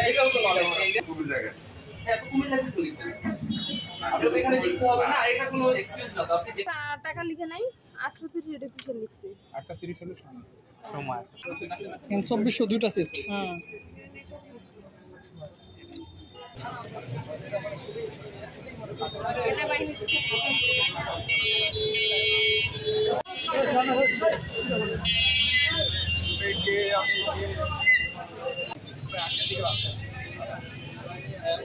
এটাও তো নলেজ টাকা লিখে নাই 830 এটা কিসের লিখছে 8:30 হলো সময় 2400 দুইটা সেট। এটা বাইরে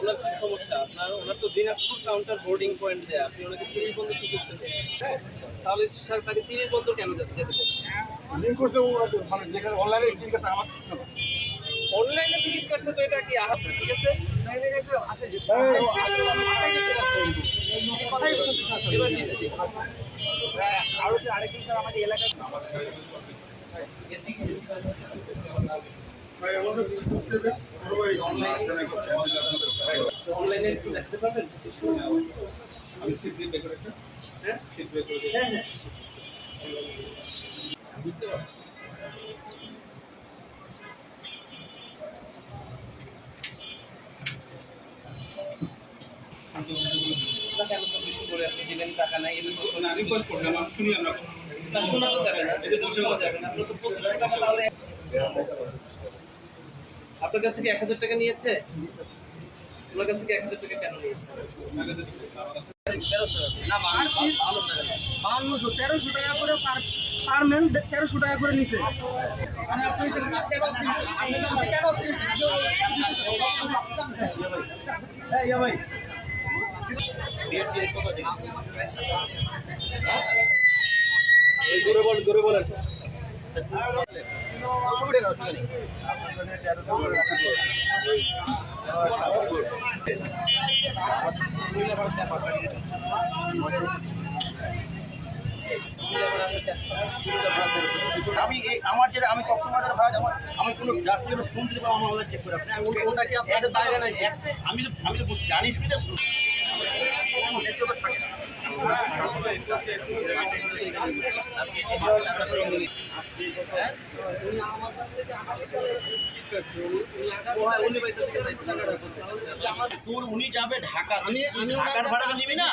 ওনার কি সমস্যা? ওনার তো দিনাজপুর কাউন্টার বোর্ডিং পয়েন্ট দেয়া, আপনি ওনাকে চিনির বন্দর কি করতে চাচ্ছেন? তাহলে তাকে চিনির বন্দর কেন যেতে চাচ্ছেন? অনলাইনে টিকিট কাটছে তো এটা কি ঠিক আছে? কথাই এবার দিন আরেকদিন স্যার আমাদের এলাকায় অনলাইনে একটু দেখতে পারবেন? আমি সিট দিয়ে বের করে একটা হ্যাঁ সিট বের করে হ্যাঁ হ্যাঁ বুঝতে পারছি। কেন 2400 করে আপনি দিলেন টাকা নাই? এটা তো না রিকোয়েস্ট করছি আমরা শুনি আমরা না শোনা তো যাবে না, এটা তো শোনা যাবে না। আপনার তো 2500 টাকা তাহলে আপনার কাছ থেকে 1000 টাকা নিয়েছে? ওনার কাছ থেকে 1000 টাকা কেন নিয়েছে? না 1300 টাকা করে পার ম্যান 1300 টাকা করে নিছে। দূরে বলেন আমি আমি কক্সবাজার ভাড়া যাবো, আমি কোনো যাত্রীর ফোন দিতে পারবো আমার চেক করে আপনি ওটাকে আপনাদের বাইরে নাই। আমি তো জানি শুনে উনি যাবে ঢাকা, আমি ঢাকার ভাড়া নিবি না।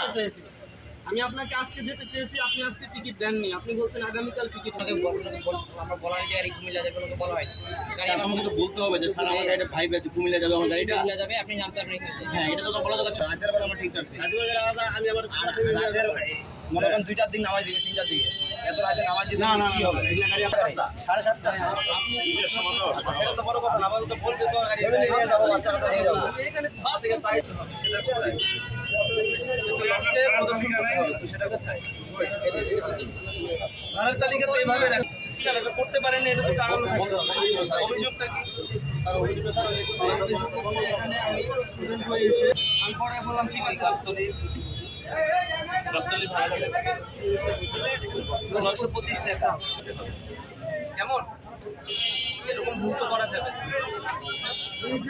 আমি আপনাকে আজকে যেতে চেয়েছি, আপনি আজকে টিকিট দেননি, আপনি বলছেন আগামীকাল টিকিট। আমরা বলা হয় যে আর কুমিল্লা যাবে, ওনাকে বলা হয় আমাকে তো বলতে হবে যে স্যার আমার গাড়িটা ভাই কুমিল্লা যাবে, আমার গাড়িটা কুমিল্লা যাবে, আপনি জানতে আপনি হ্যাঁ এটা তো বলা দরকার। রাতের বেলা আমার ঠিক আছে, আমি আবার মনে করেন 2-4 দিন নামাজ দিবে, 3-4 দিকে এত রাতে নামাজ দিবে না কি হবে? 7:30 ঈদের সময় তো সেটা তো বড় কথা না, আমাদের তো বলতে তো গাড়ি নিয়ে যাবো, বাচ্চাটা নিয়ে যাবো, এখানে বাস থেকে চাইতে হবে, সেটা কোথায়? সেটা কোথায়? ভাড়ার তালিকা তো এইভাবে করতে পারেন, এটা তো কারণ অভিযোগটা কি? এখানে আমি স্টুডেন্ট হয়ে এসে আমি পরে বললাম ঠিক আছে গাবতলী ভাড়া 925 টাকা। কেমন এরকম ভুল তো করা যাবে?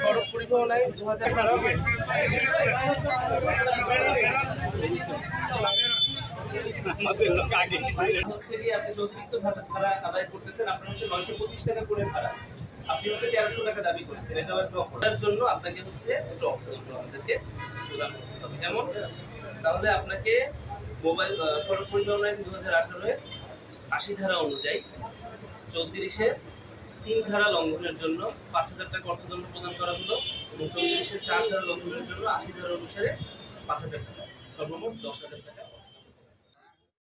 সড়ক পরিবহন আইন 2000 হচ্ছে কি আপনি অতিরিক্ত ভাড়া আদায় করতেছেন, আপনার হচ্ছে 925 টাকা করে ভাড়া, আপনি হচ্ছে 1300 টাকা দাবি করেছেন। এটা একটা অপরাধের জন্য আপনাকে হচ্ছে একটু আপনাদেরকে প্রদান করতে হবে। যেমন তাহলে আপনাকে মোবাইল সড়ক পরিবহন আইন 2018 80 ধারা অনুযায়ী 34-এর 3 ধারা লঙ্ঘনের জন্য 5000 টাকা অর্থদণ্ড প্রদান করা হলো এবং 34-এর 4 ধারা লঙ্ঘনের জন্য 80 ধারা অনুসারে 5000 টাকা, সর্বমোট 10,000 টাকা।